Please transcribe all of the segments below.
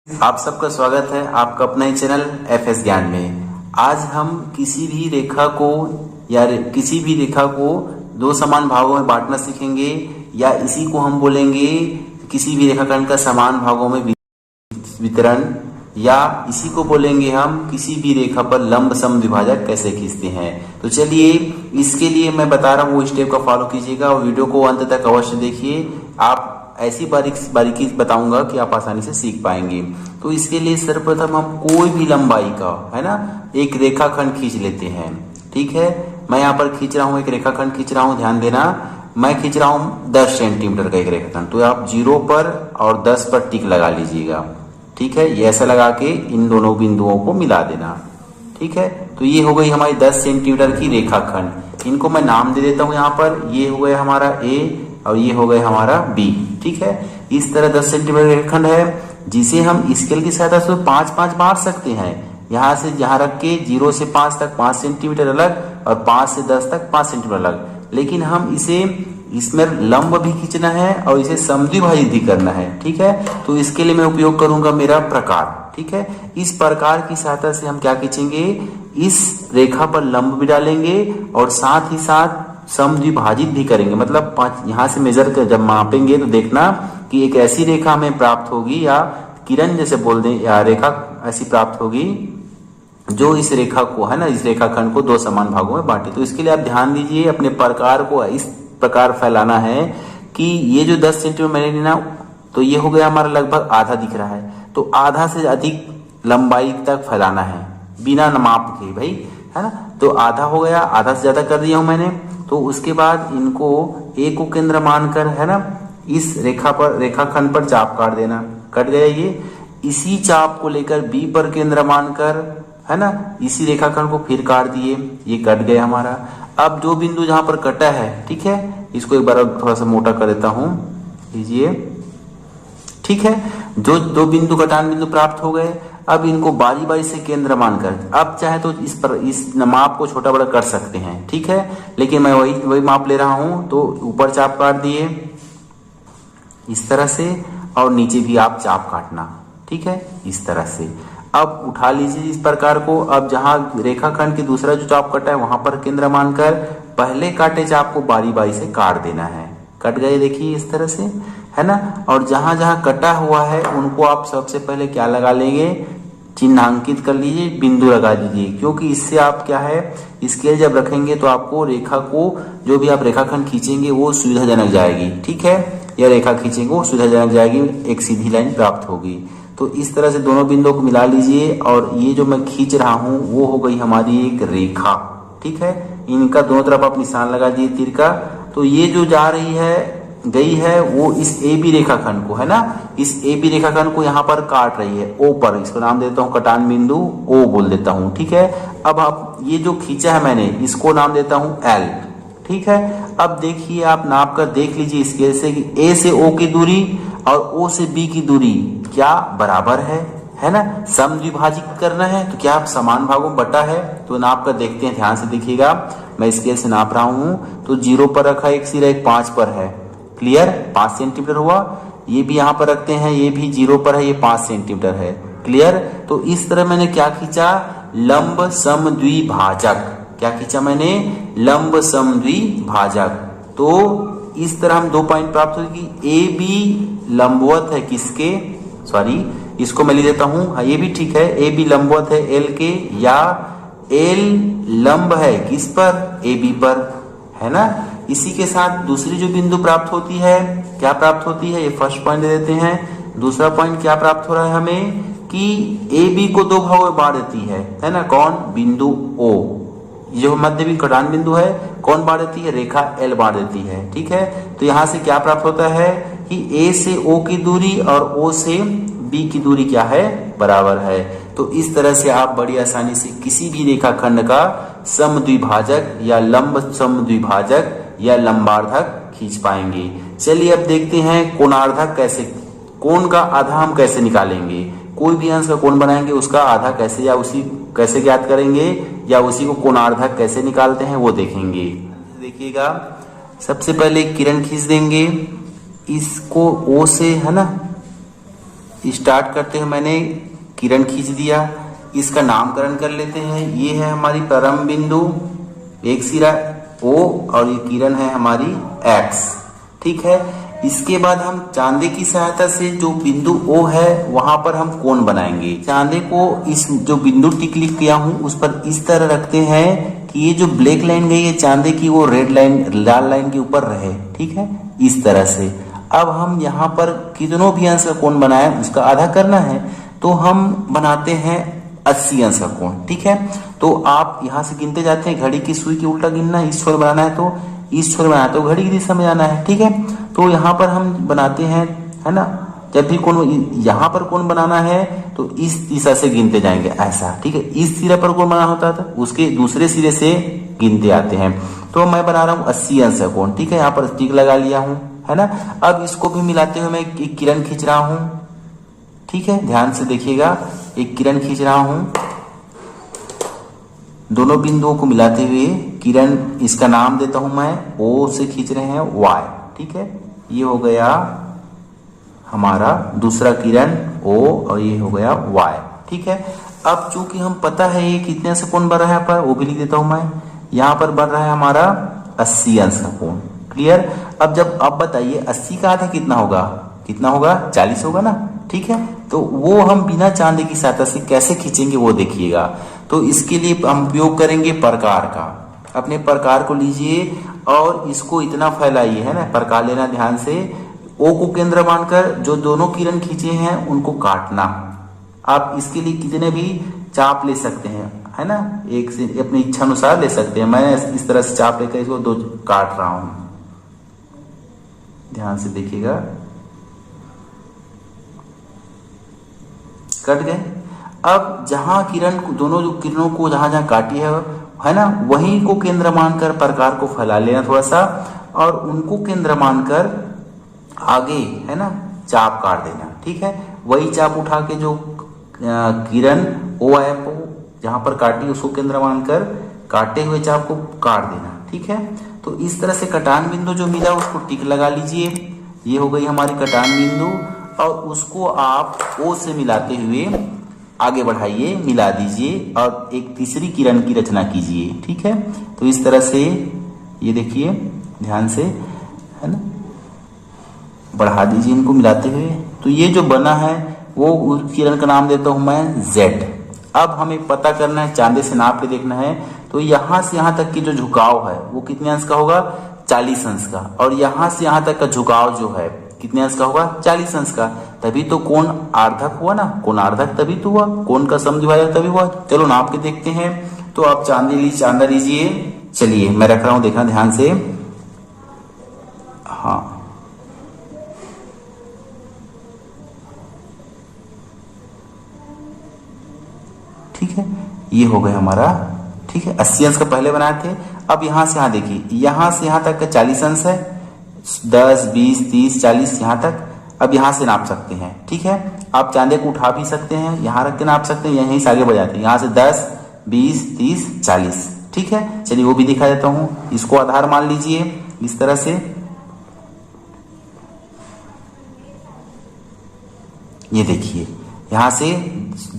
आप सबका स्वागत है आपका अपना ही चैनल एफएस ज्ञान में। आज हम किसी भी रेखा को दो समान भागों में बांटना सीखेंगे, या इसी को हम बोलेंगे किसी भी रेखाखंड का समान भागों में वितरण, या इसी को बोलेंगे हम किसी भी रेखा पर लंब समद्विभाजक कैसे खींचते हैं। तो चलिए, इसके लिए मैं बता रहा हूँ वो स्टेप का फॉलो कीजिएगा और वीडियो को अंत तक अवश्य देखिए। आप ऐसी बारीकी बताऊंगा कि आप आसानी से सीख पाएंगे। तो इसके लिए सर्वप्रथम हम कोई भी लंबाई का है ना एक रेखाखंड खींच लेते हैं। ठीक है, मैं यहाँ पर खींच रहा हूँ, एक रेखाखंड खींच रहा हूँ। ध्यान देना, मैं खींच रहा हूँ 10 सेंटीमीटर का एक रेखाखंड। तो आप 0 पर और 10 पर टिक लगा लीजिएगा। ठीक है, ये ऐसा लगा के इन दोनों बिंदुओं को मिला देना। ठीक है, तो ये हो गई हमारी 10 सेंटीमीटर की रेखाखंड। इनको मैं नाम दे देता हूँ यहाँ पर। ये हो गया हमारा ए और ये हो गया हमारा बी। ठीक है, इस तरह 10 सेंटीमीटर रेखाखंड है, जिसे हम स्केल की सहायता से 5-5 बांट सकते हैं। यहाँ से यहाँ रख के 0 से 5 तक 5 सेंटीमीटर अलग और 5 से 10 तक 5 सेंटीमीटर अलग। लेकिन हम इसमें लंब भी खींचना है और इसे समद्विभाजित भी करना है। ठीक है, तो इसके लिए मैं उपयोग करूंगा मेरा प्रकार। ठीक है, इस प्रकार की सहायता से हम क्या खींचेंगे, इस रेखा पर लंब भी डालेंगे और साथ ही साथ समद्विभाजित भी करेंगे। मतलब 5 यहाँ से मेजर कर जब मापेंगे तो देखना कि एक ऐसी रेखा हमें प्राप्त होगी, या किरण जैसे बोल दें, या रेखा ऐसी प्राप्त होगी जो इस रेखा को है ना, इस रेखाखंड को दो समान भागों में बांटे। तो इसके लिए आप ध्यान दीजिए, अपने प्रकार को इस प्रकार फैलाना है कि ये जो 10 सेंटीमीटर मैंने लेना, तो ये हो गया हमारा लगभग आधा दिख रहा है। तो आधा से अधिक लंबाई तक फैलाना है बिना माप के भाई, है ना। तो आधा हो गया, आधा से ज्यादा कर दिया हूं मैंने। तो उसके बाद इनको ए को केंद्र मानकर है ना इस रेखाखंड पर चाप काट देना। कट गया ये। इसी चाप को लेकर बी पर केंद्र मानकर है ना इसी रेखाखंड को फिर काट दिए, ये कट गया हमारा। अब जो बिंदु जहां पर कटा है, ठीक है, इसको एक बार थोड़ा सा मोटा कर देता हूं, लीजिए। ठीक है, जो दो बिंदु कटान बिंदु प्राप्त हो गए, अब इनको बारी बारी से केंद्र मानकर, अब चाहे तो इस माप को छोटा बड़ा कर सकते हैं। ठीक है, लेकिन मैं वही माप ले रहा हूं। तो ऊपर चाप काट दिए इस तरह से, और नीचे भी आप चाप काटना। ठीक है, इस तरह से। अब उठा लीजिए इस प्रकार को। अब जहां रेखाखंड की दूसरा जो चाप कटा है वहां पर केंद्र मानकर पहले काटे चाप को बारी बारी से काट देना है। कट गए, देखिए इस तरह से, है ना। और जहां जहां कटा हुआ है उनको आप सबसे पहले क्या लगा लेंगे, चिन्हांकित कर लीजिए, बिंदु लगा दीजिए। क्योंकि इससे आप क्या है, स्केल जब रखेंगे तो आपको रेखा को, जो भी आप रेखाखंड खींचेंगे वो सुविधाजनक जाएगी। ठीक है, या रेखा खींचेंगे वो सुविधाजनक जाएगी, एक सीधी लाइन प्राप्त होगी। तो इस तरह से दोनों बिंदुओं को मिला लीजिए, और ये जो मैं खींच रहा हूं वो हो गई हमारी एक रेखा। ठीक है, इनका दोनों तरफ आप निशान लगा दिए तीर का। तो ये जो जा रही है गई है वो इस ए बी रेखाखंड को, है ना, इस ए बी रेखाखंड को यहाँ पर काट रही है ओ पर। इसको नाम देता हूँ कटान बिंदु, ओ बोल देता हूँ। ठीक है, अब आप ये जो खींचा है मैंने, इसको नाम देता हूँ एल। ठीक है, अब देखिए आप नाप कर देख लीजिए स्केल से कि ए से ओ की दूरी और ओ से बी की दूरी क्या बराबर है ना। समद्विभाजित करना है तो क्या आप समान भागों में बटा है, तो नाप कर देखते हैं। ध्यान से देखिएगा, मैं स्केल से नाप रहा हूँ। तो 0 पर रखा, एक सिरा, एक 5 पर है। क्लियर, 5 सेंटीमीटर हुआ। ये भी यहाँ पर रखते हैं, ये भी 0 पर है, ये 5 सेंटीमीटर है। क्लियर, तो इस तरह मैंने क्या खींचा, लंब समद्विभाजक। क्या खींचा मैंने, लंब समद्विभाजक। तो इस तरह हम 2 पॉइंट प्राप्त हुए कि ए बी लंबवत है किसके, सॉरी इसको मैं लिख देता हूं, ये भी ठीक है, ए बी लंबवत है एल के, या एल लंब है किस पर, ए बी पर, है ना। इसी के साथ दूसरी जो बिंदु प्राप्त होती है, क्या प्राप्त होती है, ये फर्स्ट पॉइंट दे देते हैं। दूसरा पॉइंट क्या प्राप्त हो रहा है हमें कि ए बी को 2 भागों में बांट देती है ना, कौन, बिंदु ओ। जो मध्य भी कटान बिंदु है, कौन बांट देती है, रेखा एल बांट देती है। ठीक है, तो यहां से क्या प्राप्त होता है कि ए से ओ की दूरी और ओ से बी की दूरी क्या है, बराबर है। तो इस तरह से आप बड़ी आसानी से किसी भी रेखाखंड का समद्विभाजक या लंब समद्विभाजक या लंबार्धक खींच पाएंगे। चलिए अब देखते हैं कोणार्धक कैसे, कोण का आधा हम कैसे निकालेंगे। कोई भी अंश का कोण बनाएंगे उसका आधा कैसे, या उसी कैसे ज्ञात करेंगे, या उसी को कोणार्धक कैसे निकालते हैं वो देखेंगे। देखिएगा, सबसे पहले किरण खींच देंगे, इसको ओ से, है ना, स्टार्ट करते हैं, मैंने किरण खींच दिया, इसका नामकरण कर लेते हैं। ये है हमारी प्रारंभ बिंदु, एक सिरा O, और ये किरण है हमारी X, ठीक है। इसके बाद हम चांदे की सहायता से जो बिंदु O है वहां पर हम कोण बनाएंगे। चांदे को इस जो बिंदु टिक लिख किया हूं उस पर इस तरह रखते हैं कि ये जो ब्लैक लाइन गई है चांदे की वो रेड लाइन, लाल लाइन के ऊपर रहे, ठीक है, इस तरह से। अब हम यहाँ पर कितनों भी अंश का कोण बनाए उसका आधा करना है, तो हम बनाते हैं 80 अंश का कोण, ठीक है। तो आप यहाँ से गिनते जाते हैं, घड़ी की सुई की उल्टा गिनना है, इस छोर बनाना है तो इस छोर बनाना है, तो घड़ी की दिशा में जाना है, ठीक है। तो यहाँ पर हम बनाते हैं, है ना, जब भी कोण यहाँ पर कोण बनाना है तो इस दिशा से गिनते जाएंगे ऐसा, ठीक है। इस सिरे पर कोण बनाना होता था उसके दूसरे सिरे से गिनते आते हैं। तो मैं बना रहा हूँ 80 अंश का कोण, ठीक है, यहाँ पर टिक लगा लिया हूँ, है ना। अब इसको भी मिलाते हुए मैं एक किरण खींच रहा हूँ, ठीक है, ध्यान से देखिएगा, एक किरण खींच रहा हूँ, दोनों बिंदुओं को मिलाते हुए किरण, इसका नाम देता हूं मैं, O से खींच रहे हैं Y, ठीक है। ये हो गया हमारा दूसरा किरण O और ये हो गया Y, ठीक है। अब चूंकि हम पता है ये कितने से कोण बन रहा है यहाँ पर, वो भी लिख देता हूं मैं, यहाँ पर बन रहा है हमारा 80 अंश का कोण, क्लियर। अब बताइए 80 का आधा कितना होगा, कितना होगा, 40 होगा ना, ठीक है। तो वो हम बिना चांदे की सहायता से कैसे खींचेंगे वो देखिएगा। तो इसके लिए हम उपयोग करेंगे प्रकार का। अपने प्रकार को लीजिए और इसको इतना फैलाइए, है ना, प्रकार लेना ध्यान से। O को केंद्र मानकर जो दोनों किरण खींचे हैं उनको काटना। आप इसके लिए कितने भी चाप ले सकते हैं, है ना, एक से अपनी इच्छा अनुसार ले सकते हैं। मैं इस तरह से चाप लेकर इसको दो काट रहा हूं, ध्यान से देखिएगा, कट गए। अब जहां किरण दोनों जो किरणों को जहां जहां काटी है ना, वहीं को केंद्र मानकर प्रकार को फैला लेना थोड़ा सा, और उनको केंद्र मानकर आगे, है ना, चाप काट देना, ठीक है। वही चाप उठा के जो किरण OF जहां पर काटी उसको केंद्र मानकर काटे हुए चाप को काट देना, ठीक है। तो इस तरह से कटान बिंदु जो मिला उसको टिक लगा लीजिए, ये हो गई हमारी कटान बिंदु, और उसको आप O से मिलाते हुए आगे बढ़ाइए, मिला दीजिए और एक तीसरी किरण की रचना कीजिए, ठीक है। तो इस तरह से ये देखिए ध्यान से, है ना, बढ़ा दीजिए इनको मिलाते हुए। तो ये जो बना है वो उस किरण का नाम देता हूं मैं Z। अब हमें पता करना है, चांदे से नाप के देखना है, तो यहां से यहां तक की जो झुकाव है वो कितने अंश का होगा, 40 अंश का, और यहां से यहां तक का झुकाव जो है कितने अंश का होगा, 40 अंश का। तभी तो कोण आर्धक हुआ ना, कोण आर्धक तभी तो हुआ, कोण का समद्विभाजक तभी हुआ। चलो नाप के देखते हैं। तो आप चांदा लीजिए, चलिए मैं रख रहा हूं, देखना ध्यान से, हाँ, ठीक है, ये हो गया हमारा, ठीक है। 80 अंश का पहले बनाए थे। अब यहां से यहां देखिए, यहां से यहां तक का 40 अंश है, 10, 20, 30, 40 यहां तक। अब यहां से नाप सकते हैं, ठीक है। आप चांदे को उठा भी सकते हैं, यहां रख के नाप सकते हैं, यहीं से आगे बढ़ जाते हैं, यहां से 10, 20, 30, 40, ठीक है। चलिए वो भी दिखा देता हूं। इसको आधार मान लीजिए इस तरह से, ये देखिए यहां से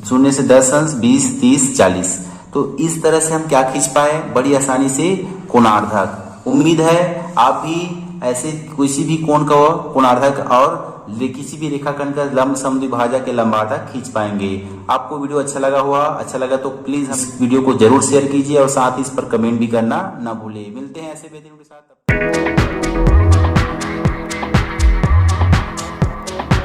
0 से 10 अंश, 20, 30, 40। तो इस तरह से हम क्या खींच पाए बड़ी आसानी से, कोणार्धक। उम्मीद है आप भी ऐसे किसी भी कोण का कोणार्धक और किसी भी रेखाखंड का लंब समद्विभाजक के लंबार्धक खींच पाएंगे। आपको वीडियो अच्छा लगा तो प्लीज इस वीडियो को जरूर शेयर कीजिए और साथ ही इस पर कमेंट भी करना ना भूले। मिलते हैं ऐसे वीडियो के साथ।